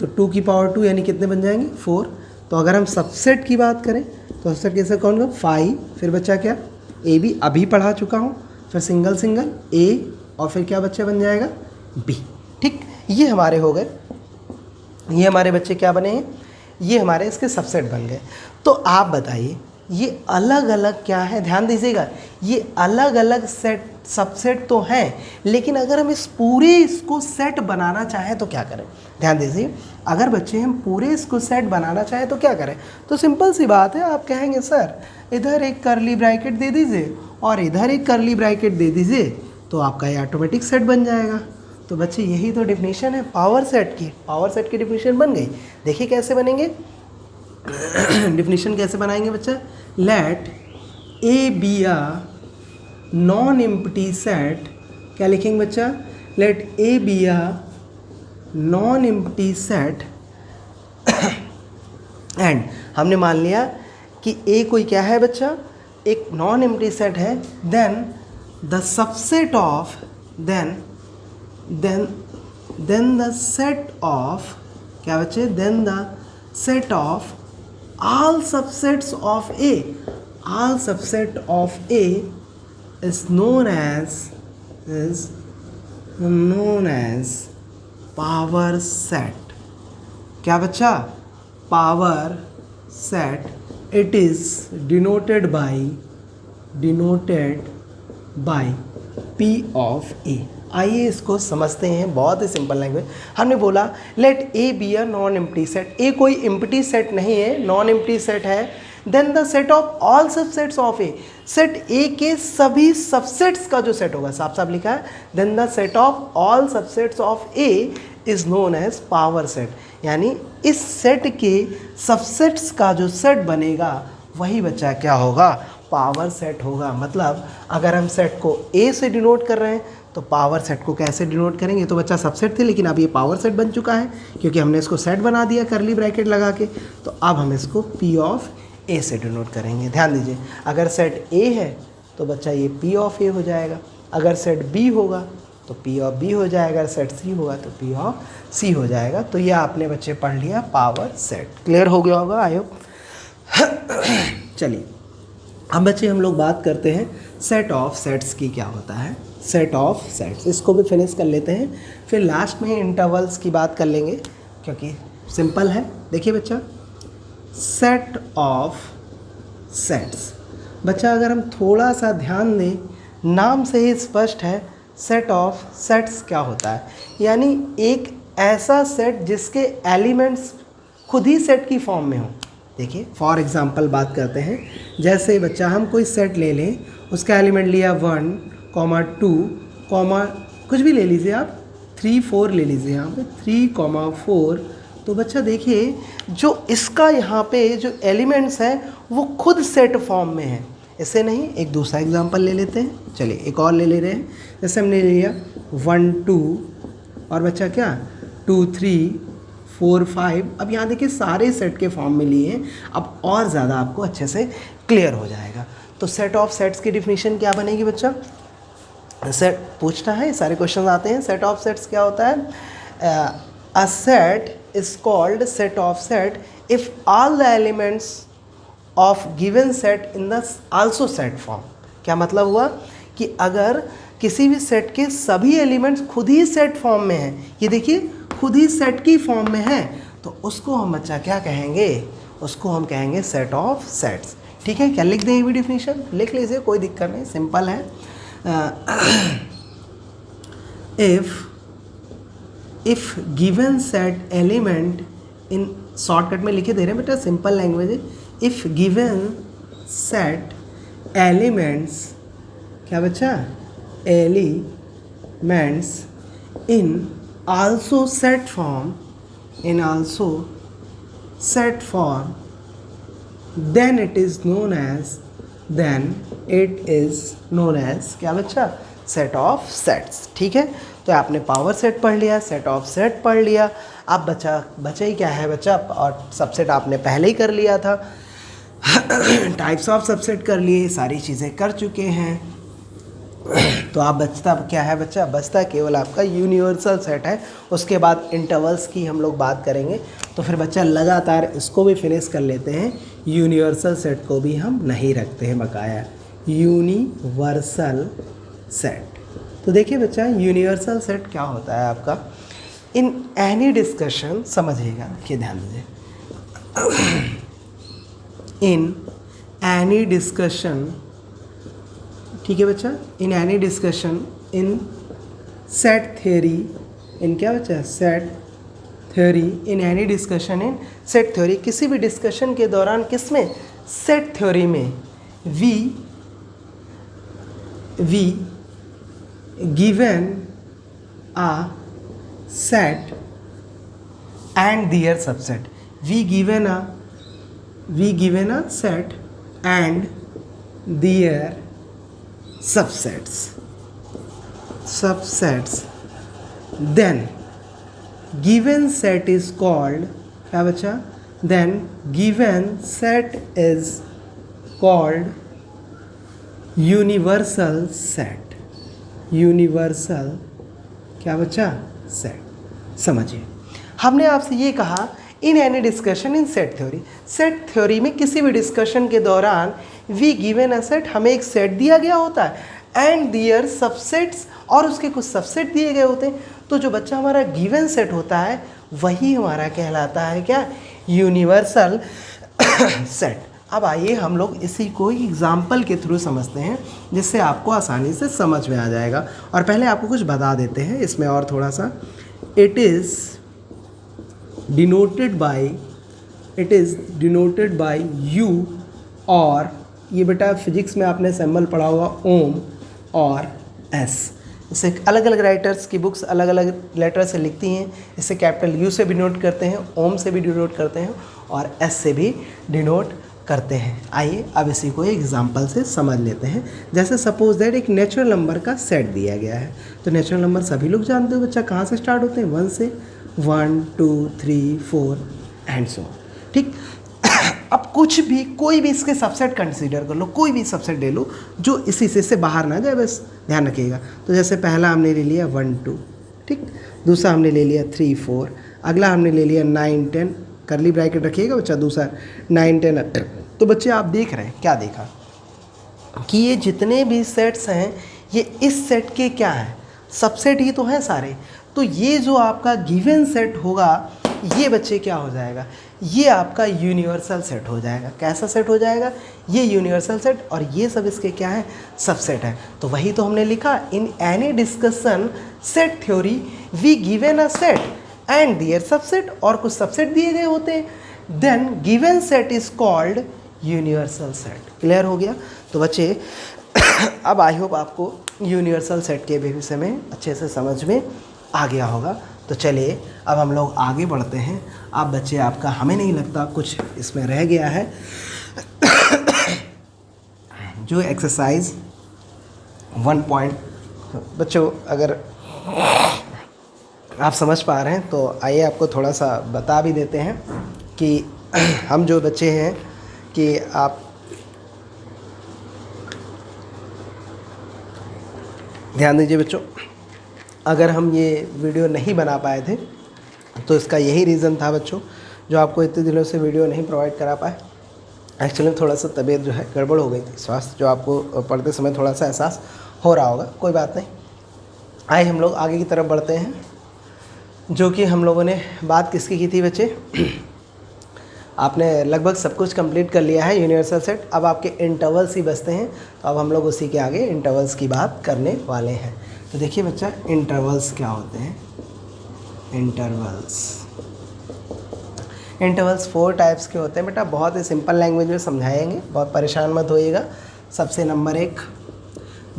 तो 2 की पावर 2 यानी कितने बन जाएंगे? 4। तो अगर हम सबसेट की बात करें तो सबसेट कैसे कौन का? 5। फिर बच्चा क्या? ए बी अभी पढ़ा चुका हूँ। फिर सिंगल सिंगल ए और फिर क्या बच्चा बन जाएगा? बी, ठीक। ये हमारे हो गए, ये हमारे बच्चे क्या बने हैं? ये हमारे इसके सबसेट बन गए। तो आप बताइए ये अलग अलग क्या है? ध्यान दीजिएगा, ये अलग अलग सेट सबसेट तो हैं, लेकिन अगर हम इस पूरे इसको सेट बनाना चाहें तो क्या करें? ध्यान दीजिए, अगर बच्चे हम पूरे इसको सेट बनाना चाहें तो क्या करें? तो सिंपल सी बात है, आप कहेंगे सर इधर एक करली ब्रैकेट दे दीजिए और इधर एक करली ब्रैकेट दे दीजिए, तो आपका ये ऑटोमेटिक सेट बन जाएगा। तो बच्चे यही तो डिफिनीशन है पावर सेट की। पावर सेट की डिफिनीशन बन गई। देखिए कैसे बनेंगे डिफिनीशन कैसे बनाएंगे बच्चा? Let A B a non empty set. क्या लिखेंगे बच्चा? Let A B a non empty set and हमने मान लिया कि ए कोई क्या है बच्चा? एक नॉन एम्प्टी सेट है। Then the subset of then the set of क्या बच्चे? then the set of all subsets of A, all subset of A is known as power set। क्या बच्चा? power set। it is denoted by P of A। आइए इसको समझते हैं, बहुत ही सिंपल लैंग्वेज। हमने बोला let A B a non empty set. A कोई एम्प्टी सेट नहीं है, नॉन एम्प्टी सेट है। Then the set of all subsets of A, set A के सभी सबसेट्स का जो सेट होगा, साफ साफ लिखा है, then the set of all subsets of A is known as power set. यानी इस सेट के सबसेट्स का जो सेट बनेगा वही बच्चा क्या होगा? पावर सेट होगा। मतलब अगर हम सेट को ए से डिनोट कर रहे हैं तो पावर सेट को कैसे डिनोट करेंगे? तो बच्चा सबसेट थे, लेकिन अब ये पावर सेट बन चुका है क्योंकि हमने इसको सेट बना दिया करली ब्रैकेट लगा के। तो अब हम इसको पी ऑफ ए से डिनोट करेंगे। ध्यान दीजिए, अगर सेट ए है तो बच्चा ये पी ऑफ ए हो जाएगा। अगर सेट बी होगा तो पी ऑफ बी हो जाएगा। अगर सेट सी होगा तो पी ऑफ सी हो जाएगा। तो ये आपने बच्चे पढ़ लिया पावर सेट। क्लियर हो गया होगा आई होप। चलिए अब बच्चे हम लोग बात करते हैं सेट ऑफ सेट्स की। क्या होता है सेट ऑफ सेट्स? इसको भी फिनिश कर लेते हैं, फिर लास्ट में इंटरवल्स की बात कर लेंगे क्योंकि सिंपल है। देखिए बच्चा, सेट ऑफ सेट्स, बच्चा अगर हम थोड़ा सा ध्यान दें, नाम से ही स्पष्ट है सेट ऑफ सेट्स क्या होता है। यानी एक ऐसा सेट जिसके एलिमेंट्स खुद ही सेट की फॉर्म में हो। देखिए फॉर एग्जांपल बात करते हैं, जैसे बच्चा हम कोई सेट ले लें, उसका एलिमेंट लिया 1, 2, कुछ भी ले लीजिए आप, 3, 4 ले लीजिए यहाँ पे 3, 4। तो बच्चा देखिए जो इसका यहाँ पे जो एलिमेंट्स हैं वो खुद सेट फॉर्म में है। ऐसे नहीं, एक दूसरा एग्जांपल ले लेते हैं। चलिए एक और ले रहे हैं। जैसे हमने ले लिया 1, 2 और बच्चा क्या 2, 3, 4, 5। अब यहाँ देखिए सारे सेट के फॉर्म में लिए हैं। अब और ज़्यादा आपको अच्छे से क्लियर हो जाएगा। तो सेट ऑफ सेट्स की डिफिनीशन क्या बनेगी बच्चा? सेट पूछता है, सारे क्वेश्चन आते हैं। सेट ऑफ सेट्स क्या होता है? A set is called set of set if all the elements of given set in the also set form. क्या मतलब हुआ कि अगर किसी भी सेट के सभी एलिमेंट्स खुद ही सेट फॉर्म में हैं, ये देखिए खुद ही सेट की फॉर्म में है, तो उसको हम बच्चा क्या कहेंगे? उसको हम कहेंगे सेट ऑफ सेट्स। ठीक है, क्या लिख दें? ये भी डिफिनीशन लिख लीजिए, कोई दिक्कत नहीं, सिंपल है। If given set element in, shortcut में लिखे दे रहे हैं बेटा, सिंपल लैंग्वेज है। इफ गिवन सेट एलिमेंट्स क्या बच्चा? Means in also set form, in also set form, then it is known as, then it is known as क्या बच्चा, सेट ऑफ सेट्स। ठीक है, तो आपने पावर सेट पढ़ लिया, सेट ऑफ सेट पढ़ लिया। अब बचा ही क्या है बच्चा, और सबसेट आपने पहले ही कर लिया था, टाइप्स ऑफ सबसेट कर लिए, सारी चीज़ें कर चुके हैं। तो आप बचता क्या है बच्चा, बचता केवल आपका यूनिवर्सल सेट है। उसके बाद इंटरवल्स की हम लोग बात करेंगे। तो फिर बच्चा लगातार इसको भी फिनिश कर लेते हैं। यूनिवर्सल सेट को भी हम नहीं रखते हैं बकाया, यूनिवर्सल सेट। तो देखिए बच्चा, यूनिवर्सल सेट क्या होता है आपका, इन एनी डिस्कशन, समझिएगा, देखिए ध्यान दीजिए, इन एनी डिस्कशन, ठीक है बच्चा, in any discussion in set theory, in क्या बच्चा, set theory, in any discussion in set theory, किसी भी डिस्कशन के दौरान किसमें, सेट थ्योरी में, we given a set and their subset, we given a set and their subsets, then given set is called क्या बच्चा, then given set is called universal set, universal क्या बच्चा, सेट। समझिए, हमने आपसे ये कहा इन any discussion in set theory, set theory में किसी भी डिस्कशन के दौरान वी गिवन अ सेट, हमें एक सेट दिया गया होता है एंड दियर सबसेट्स, और उसके कुछ सबसेट दिए गए होते हैं। तो जो बच्चा हमारा गिवन सेट होता है वही हमारा कहलाता है क्या, यूनिवर्सल सेट। अब आइए हम लोग इसी को एग्जाम्पल के थ्रू समझते हैं, जिससे आपको आसानी से समझ में आ जाएगा। और पहले आपको कुछ बता देते हैं इसमें और थोड़ा सा, it is denoted by you, और ये बेटा फिजिक्स में आपने सिंबल पढ़ा होगा ओम और एस। इसे अलग अलग राइटर्स की बुक्स अलग अलग लेटर से लिखती हैं। इसे कैपिटल यू से भी डिनोट करते हैं, ओम से भी डिनोट करते हैं, और एस से भी डिनोट करते हैं। आइए अब इसी को एग्जांपल से समझ लेते हैं। जैसे सपोज दैट एक नेचुरल नंबर का सेट दिया गया है। तो नेचुरल नंबर सभी लोग जानते हो बच्चा, कहाँ से स्टार्ट होते हैं, 1 से, 1 2 3 4 एंड सो। ठीक, अब कुछ भी कोई भी इसके सबसेट कंसीडर कर लो, कोई भी सबसेट ले लो जो इसी से बाहर ना जाए, बस ध्यान रखिएगा। तो जैसे पहला हमने ले लिया 1 2, ठीक, दूसरा हमने ले लिया 3 4, अगला हमने ले लिया 9 10, करली ब्रैकेट रखिएगा बच्चा, दूसरा 9 10। तो बच्चे आप देख रहे हैं, क्या देखा कि ये जितने भी सेट्स हैं ये इस सेट के क्या हैं, सबसेट ही तो हैं सारे। तो ये जो आपका गिवन सेट होगा ये बच्चे क्या हो जाएगा, ये आपका यूनिवर्सल सेट हो जाएगा। कैसा सेट हो जाएगा, ये यूनिवर्सल सेट, और ये सब इसके क्या है, सबसेट है। तो वही तो हमने लिखा, in any discussion set theory we given a set and their subset, और कुछ सबसेट दिए गए होते हैं, then given set is called universal set. Clear हो गया। तो बच्चे अब आई होप आपको यूनिवर्सल सेट के विषय में अच्छे से समझ में आ गया होगा। तो चलिए अब हम लोग आगे बढ़ते हैं। आप बच्चे, आपका हमें नहीं लगता कुछ इसमें रह गया है। जो एक्सरसाइज 1 पॉइंट, बच्चों अगर आप समझ पा रहे हैं तो आइए आपको थोड़ा सा बता भी देते हैं कि हम जो बच्चे हैं कि आप ध्यान दीजिए बच्चों, अगर हम ये वीडियो नहीं बना पाए थे तो इसका यही रीज़न था बच्चों, जो आपको इतने दिनों से वीडियो नहीं प्रोवाइड करा पाए। एक्चुअली थोड़ा सा तबीयत जो है गड़बड़ हो गई थी, स्वास्थ्य जो आपको पढ़ते समय थोड़ा सा एहसास हो रहा होगा, कोई बात नहीं। आइए हम लोग आगे की तरफ बढ़ते हैं। जो कि हम लोगों ने बात किसकी की थी बच्चे, आपने लगभग सब कुछ कंप्लीट कर लिया है यूनिवर्सल सेट। अब आपके इंटरवल्स ही बचते हैं, तो अब हम लोग उसी के आगे इंटरवल्स की बात करने वाले हैं। तो देखिए बच्चा, इंटरवल्स क्या होते हैं। इंटरवल्स 4 टाइप्स के होते हैं बेटा, बहुत ही सिंपल लैंग्वेज में समझाएंगे, बहुत परेशान मत होइएगा। सबसे नंबर 1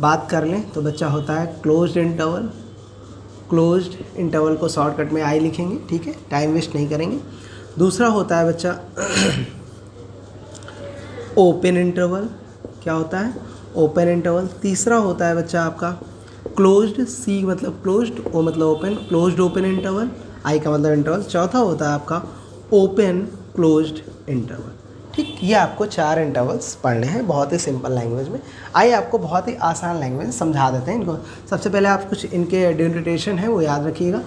बात कर लें तो बच्चा होता है क्लोज्ड इंटरवल, क्लोज्ड इंटरवल को शॉर्टकट में आई लिखेंगे, ठीक है, टाइम वेस्ट नहीं करेंगे। दूसरा होता है बच्चा ओपन इंटरवल, क्या होता है, ओपन इंटरवल। तीसरा होता है बच्चा आपका क्लोज्ड, सी मतलब क्लोज्ड, ओ मतलब ओपन, क्लोज्ड ओपन इंटरवल, आई का मतलब इंटरवल। चौथा होता है आपका ओपन क्लोज्ड इंटरवल, ठीक। ये आपको 4 इंटरवल्स पढ़ने हैं बहुत ही सिंपल लैंग्वेज में। आइए आपको बहुत ही आसान लैंग्वेज समझा देते हैं इनको। सबसे पहले आप कुछ इनके डिनोटेशन है वो याद रखिएगा।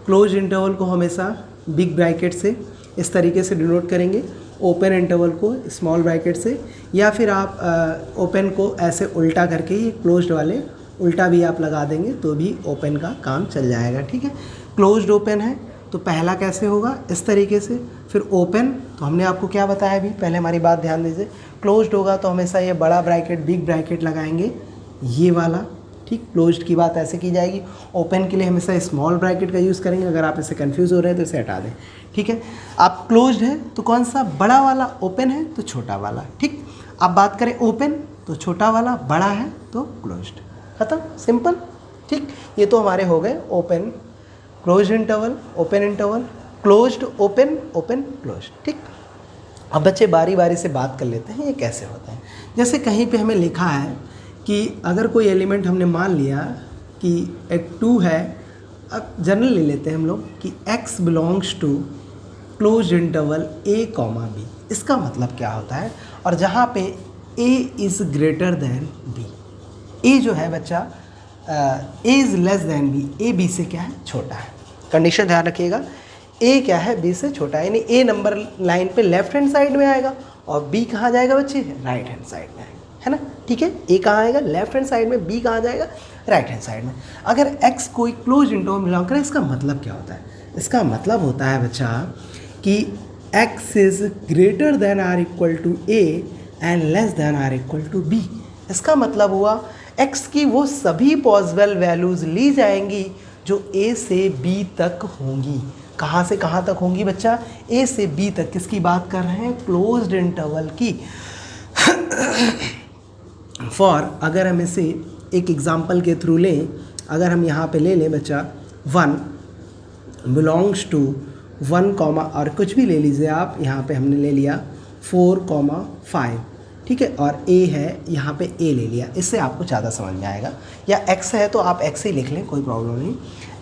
क्लोज इंटरवल को हमेशा बिग ब्रैकेट से इस तरीके से डिनोट करेंगे, ओपन इंटरवल को स्मॉल ब्रैकेट से, या फिर आप ओपन को ऐसे उल्टा करके ये क्लोज्ड वाले उल्टा भी आप लगा देंगे तो भी ओपन का काम चल जाएगा, ठीक है। क्लोज्ड ओपन है तो पहला कैसे होगा, इस तरीके से। फिर ओपन तो हमने आपको क्या बताया अभी, पहले हमारी बात ध्यान दीजिए। क्लोज्ड होगा तो हमेशा ये बड़ा ब्रैकेट बिग ब्रैकेट लगाएंगे, ये वाला, ठीक। क्लोज्ड की बात ऐसे की जाएगी। ओपन के लिए हमेशा स्मॉल ब्रैकेट का यूज़ करेंगे। अगर आप इससे कंफ्यूज हो रहे हैं तो इसे हटा दें, ठीक है। आप क्लोज्ड है तो कौन सा, बड़ा वाला, ओपन है तो छोटा वाला, ठीक। आप बात करें ओपन तो छोटा वाला, बड़ा है तो क्लोज्ड, खत्म, सिंपल, ठीक। ये तो हमारे हो गए open closed interval, open interval, closed open, open closed, ठीक। अब बच्चे बारी बारी से बात कर लेते हैं ये कैसे होता है। जैसे कहीं पे हमें लिखा है कि अगर कोई एलिमेंट हमने मान लिया कि एक 2 है, अब जनरल ले लेते हैं हम लोग कि x belongs to closed interval a comma b। इसका मतलब क्या होता है, और जहाँ पे a is greater then b, a जो है बच्चा a is less than b, a b से क्या है, छोटा है। कंडीशन ध्यान रखिएगा, a क्या है, b से छोटा है, यानी a नंबर लाइन पे लेफ्ट हैंड साइड में आएगा और b कहाँ जाएगा बच्चे, राइट हैंड साइड में आएगा, है ना, ठीक है। a कहाँ आएगा, लेफ्ट हैंड साइड में, b कहाँ जाएगा, राइट हैंड साइड में। अगर x कोई क्लोज इंटरवल में बिलोंग करे, इसका मतलब क्या होता है, इसका मतलब होता है बच्चा कि x is greater than or equal to a and less than or equal to b। इसका मतलब हुआ x की वो सभी पॉसिबल वैल्यूज़ ली जाएंगी जो a से b तक होंगी। कहाँ से कहाँ तक होंगी बच्चा, a से b तक। किसकी बात कर रहे हैं, क्लोज्ड इंटरवल की। फॉर अगर हम इसे एक एग्जांपल के थ्रू लें, अगर हम यहाँ पे ले लें बच्चा 1 बिलोंग्स टू 1 कॉमा, और कुछ भी ले लीजिए आप, यहाँ पे हमने ले लिया 4,5, ठीक है, और a है यहाँ पे a ले लिया। इससे आपको ज़्यादा समझ में आएगा। या x है तो आप x ही लिख लें, कोई प्रॉब्लम नहीं।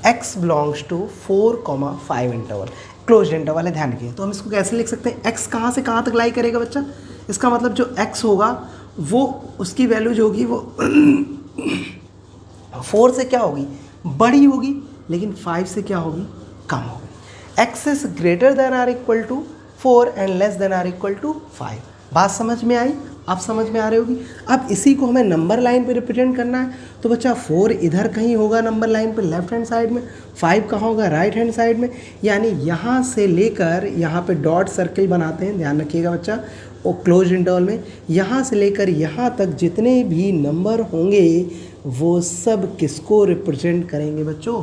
x belongs to 4,5 interval, close interval है, ध्यान रखिए। तो हम इसको कैसे लिख सकते हैं, x कहाँ से कहाँ तक लाई करेगा बच्चा, इसका मतलब जो x होगा वो उसकी वैल्यू जो होगी वो 4 से क्या होगी, बड़ी होगी, लेकिन 5 से क्या होगी, कम होगी। x is greater than or equal to 4 and less than or equal to 5। बात समझ में आई, आप समझ में आ रही होगी। अब इसी को हमें नंबर लाइन पे रिप्रेजेंट करना है, तो बच्चा 4 इधर कहीं होगा नंबर लाइन पे लेफ्ट हैंड साइड में, 5 कहाँ होगा, राइट हैंड साइड में। यानी यहाँ से लेकर यहाँ पे डॉट सर्किल बनाते हैं, ध्यान रखिएगा बच्चा, और क्लोज इंटरवल में यहाँ से लेकर यहाँ तक जितने भी नंबर होंगे वो सब किसको रिप्रेजेंट करेंगे बच्चों,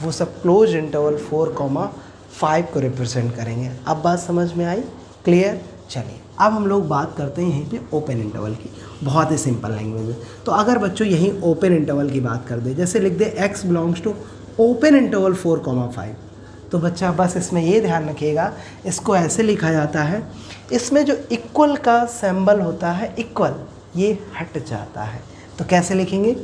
वो सब क्लोज इंटरवल 4,5 को रिप्रेजेंट करेंगे। अब बात समझ में आई, क्लियर। चलिए अब हम लोग बात करते हैं यहीं पे ओपन इंटरवल की, बहुत ही सिंपल लैंग्वेज में। तो अगर बच्चों यहीं ओपन इंटरवल की बात कर दे, जैसे लिख दे x belongs to open interval 4,5, तो बच्चा बस इसमें ये ध्यान रखिएगा, इसको ऐसे लिखा जाता है, इसमें जो इक्वल का सिंबल होता है, इक्वल, ये हट जाता है। तो कैसे लिखेंगे,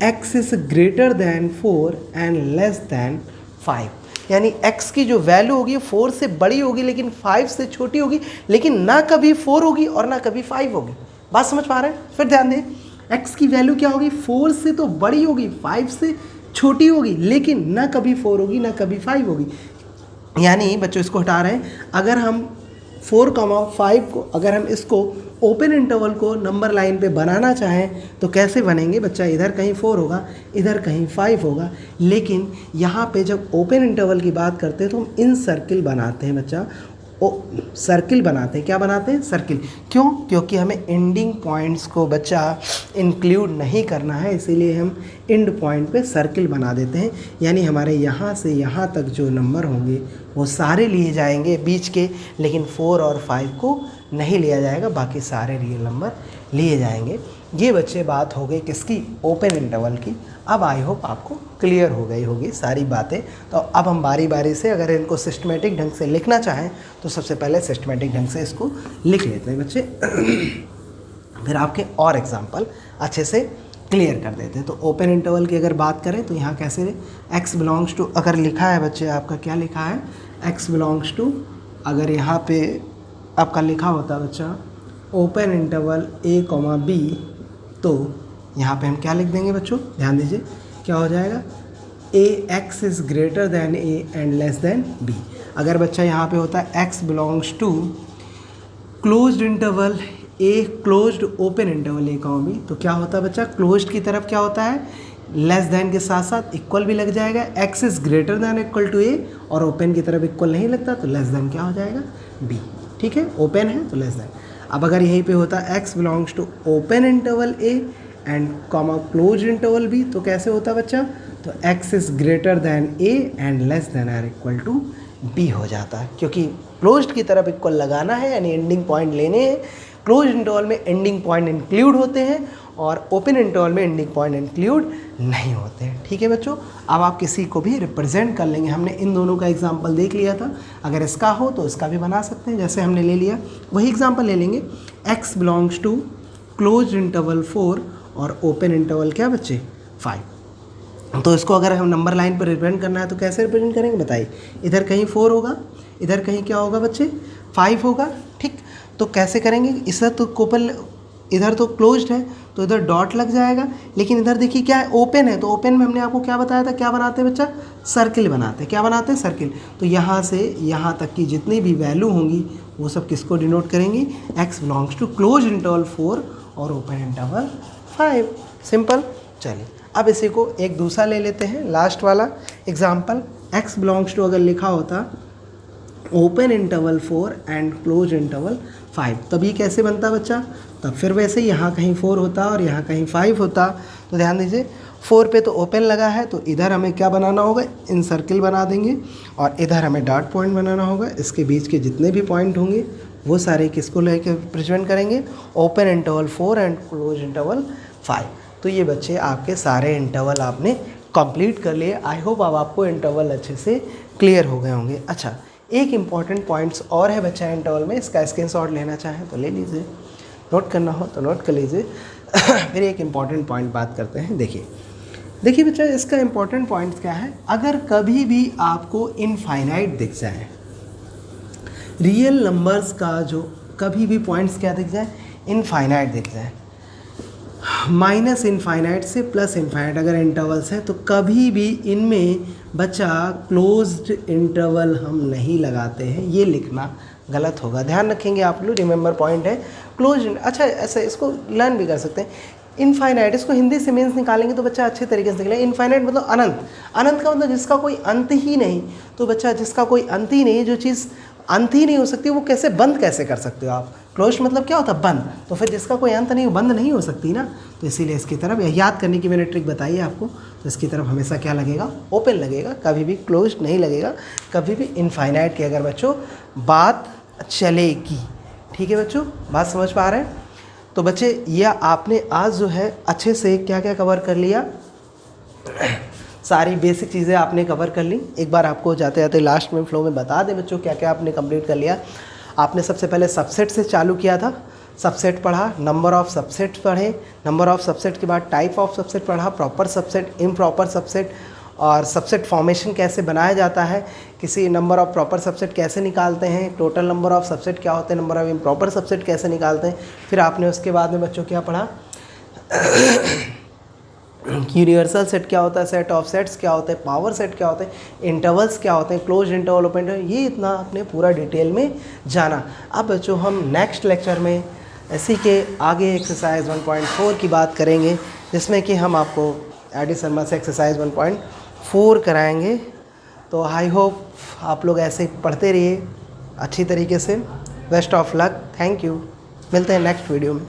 x is greater then 4 and less then 5, यानी x की जो वैल्यू होगी 4 से बड़ी होगी लेकिन 5 से छोटी होगी, लेकिन ना कभी 4 होगी और ना कभी 5 होगी। बात समझ पा रहे हैं, फिर ध्यान दें, x की वैल्यू क्या होगी, 4 से तो बड़ी होगी, 5 से छोटी होगी, लेकिन ना कभी 4 होगी ना कभी 5 होगी। यानी बच्चों इसको हटा रहे हैं, अगर हम 4,5 को, अगर हम इसको ओपन इंटरवल को नंबर लाइन पे बनाना चाहें तो कैसे बनेंगे बच्चा, इधर कहीं 4 होगा, इधर कहीं 5 होगा, लेकिन यहाँ पे जब ओपन इंटरवल की बात करते हैं तो हम इन सर्किल बनाते हैं बच्चा, सर्किल बनाते हैं। क्या बनाते हैं, सर्किल। क्यों, क्योंकि हमें एंडिंग पॉइंट्स को बच्चा इंक्लूड नहीं करना है, इसीलिए हम एंड पॉइंट पे सर्किल बना देते हैं। यानी हमारे यहाँ से यहाँ तक जो नंबर होंगे वो सारे लिए जाएंगे बीच के, लेकिन 4 और 5 को नहीं लिया जाएगा, बाकी सारे रियल नंबर लिए जाएंगे। ये बच्चे बात हो गई किसकी, ओपन इंटरवल की। अब आई होप आपको क्लियर हो गई होगी सारी बातें। तो अब हम बारी बारी से अगर इनको सिस्टमेटिक ढंग से लिखना चाहें तो सबसे पहले सिस्टमेटिक ढंग से इसको लिख लेते हैं बच्चे, फिर आपके और एग्जाम्पल अच्छे से क्लियर कर देते हैं। तो ओपन इंटरवल की अगर बात करें तो यहाँ कैसे x बिलोंग्स टू, अगर लिखा है बच्चे आपका क्या लिखा है, x बिलोंग्स टू, अगर यहाँ पे आपका लिखा होता बच्चा ओपन इंटरवल a, b, तो यहाँ पे हम क्या लिख देंगे बच्चों, ध्यान दीजिए क्या हो जाएगा, ax is greater than a and less than b। अगर बच्चा यहाँ पे होता है x belongs to closed interval a closed open interval a, b, तो क्या होता है बच्चा, क्लोज्ड की तरफ क्या होता है, लेस दैन के साथ साथ इक्वल भी लग जाएगा, x is greater than equal to a, और ओपन की तरफ इक्वल नहीं लगता तो लेस दैन क्या हो जाएगा, b। ठीक है, ओपन है तो लेस दैन। अब अगर यहीं पे होता x belongs to open interval a and comma close interval b, तो कैसे होता बच्चा, तो x is greater than a and less than or equal to b हो जाता है, क्योंकि क्लोज्ड की तरफ इक्वल लगाना है यानी एंडिंग पॉइंट लेने हैं। क्लोज इंटरवल में एंडिंग पॉइंट इंक्लूड होते हैं और ओपन इंटरवल में एंडिंग पॉइंट इंक्लूड नहीं होते हैं। ठीक है बच्चों, अब आप किसी को भी रिप्रेजेंट कर लेंगे। हमने इन दोनों का एग्जांपल देख लिया था, अगर इसका हो तो इसका भी बना सकते हैं, जैसे हमने ले लिया वही एग्जांपल ले लेंगे। x belongs to close interval 4 और ओपन इंटरवल क्या बच्चे 5। तो इसको अगर हम नंबर लाइन पर रिप्रेजेंट करना है तो कैसे रिप्रेजेंट करेंगे बताइए, इधर कहीं 4 होगा, इधर कहीं क्या होगा बच्चे 5 होगा। ठीक, तो कैसे करेंगे, इधर तो कोपल, इधर तो क्लोज्ड है तो इधर डॉट लग जाएगा, लेकिन इधर देखिए क्या है, ओपन है, तो ओपन में हमने आपको क्या बताया था, क्या बनाते हैं बच्चा, सर्किल बनाते हैं। क्या बनाते हैं, सर्किल। तो यहाँ से यहाँ तक की जितनी भी वैल्यू होंगी वो सब किसको डिनोट करेंगी, x belongs to close interval 4 और ओपन इंटरवल 5। सिंपल। चलिए अब इसी को एक दूसरा ले लेते हैं, लास्ट वाला एग्जाम्पल। x बिलोंग्स टू अगर लिखा होता open interval 4 and close interval 5, तब ये कैसे बनता बच्चा, तब फिर वैसे यहाँ कहीं 4 होता और यहाँ कहीं 5 होता। तो ध्यान दीजिए 4 पे तो ओपन लगा है तो इधर हमें क्या बनाना होगा, इन सर्किल बना देंगे, और इधर हमें डॉट पॉइंट बनाना होगा। इसके बीच के जितने भी पॉइंट होंगे वो सारे किसको लेकर रिप्रेजेंट करेंगे, open interval 4 and close interval 5। तो ये बच्चे आपके सारे इंटरवल आपने कंप्लीट कर लिए। आई होप अब आपको इंटरवल अच्छे से क्लियर हो गए होंगे। अच्छा, एक इम्पॉर्टेंट पॉइंट्स और है बच्चा इंटरवल में, इसका स्क्रीनशॉट लेना चाहें तो ले लीजिए, नोट करना हो तो नोट कर लीजिए। फिर एक इम्पॉर्टेंट पॉइंट बात करते हैं। देखिए बच्चा, इसका इम्पॉर्टेंट पॉइंट क्या है, अगर कभी भी आपको इनफाइनाइट दिख जाए, रियल नंबर्स का जो कभी भी पॉइंट्स क्या दिख जाए, इनफाइनाइट दिख जाए, माइनस इनफाइनाइट से प्लस इनफाइनाइट अगर इंटरवल्स हैं, तो कभी भी इनमें बच्चा क्लोज्ड इंटरवल हम नहीं लगाते हैं, ये लिखना गलत होगा। ध्यान रखेंगे आप लोग, रिमेंबर पॉइंट है क्लोज। अच्छा, ऐसा इसको लर्न भी कर सकते हैं। इनफाइनाइट, इसको हिंदी से मीन्स निकालेंगे तो बच्चा अच्छे तरीके से निकलेगा। इनफाइनाइट मतलब अनंत, अनंत का मतलब जिसका कोई अंत ही नहीं। तो बच्चा जिसका कोई अंत ही नहीं, जो चीज़ अंत ही नहीं हो सकती वो कैसे बंद कैसे कर सकते हो आप। क्लोज मतलब क्या होता है, बंद। तो फिर जिसका कोई अंत नहीं वो बंद नहीं हो सकती ना। तो इसीलिए इसकी तरफ याद करने की मैंने ट्रिक बताई है आपको। तो इसकी तरफ हमेशा क्या लगेगा, ओपन लगेगा, कभी भी क्लोज नहीं लगेगा, कभी भी इनफाइनाइट की अगर बच्चों बात चलेगी। ठीक है बच्चों, बात समझ पा रहे हैं। तो बच्चे यह आपने आज जो है अच्छे से क्या क्या कवर कर लिया, सारी बेसिक चीज़ें आपने कवर कर ली। एक बार आपको जाते जाते लास्ट में फ्लो में बता दें बच्चों क्या क्या आपने कंप्लीट कर लिया। आपने सबसे पहले सबसेट से चालू किया था, सबसेट पढ़ा, नंबर ऑफ़ सबसेट पढ़े, नंबर ऑफ़ सबसेट के बाद टाइप ऑफ सबसेट पढ़ा, प्रॉपर सबसेट, इम्प्रॉपर सबसेट, और सबसेट फॉर्मेशन कैसे बनाया जाता है, किसी नंबर ऑफ़ प्रॉपर सबसेट कैसे निकालते हैं, टोटल नंबर ऑफ़ सबसेट क्या होते हैं, नंबर ऑफ़ इम्प्रॉपर सबसेट कैसे निकालते हैं। फिर आपने उसके बाद में बच्चों क्या पढ़ा, यूनिवर्सल सेट क्या होता है, सेट ऑफ सेट्स क्या होते हैं, पावर सेट क्या होते हैं, इंटरवल्स क्या होते हैं, क्लोज इंटरवल, ओपन इंटरवल, ये इतना आपने पूरा डिटेल में जाना। अब बच्चों हम नेक्स्ट लेक्चर में इसी के आगे एक्सरसाइज 1.4 की बात करेंगे, जिसमें कि हम आपको आर डी शर्मा से एक्सरसाइज 1.4 कराएंगे। तो आई होप आप लोग ऐसे पढ़ते रहिए अच्छी तरीके से। Best of luck, thank you, मिलते हैं नेक्स्ट वीडियो में।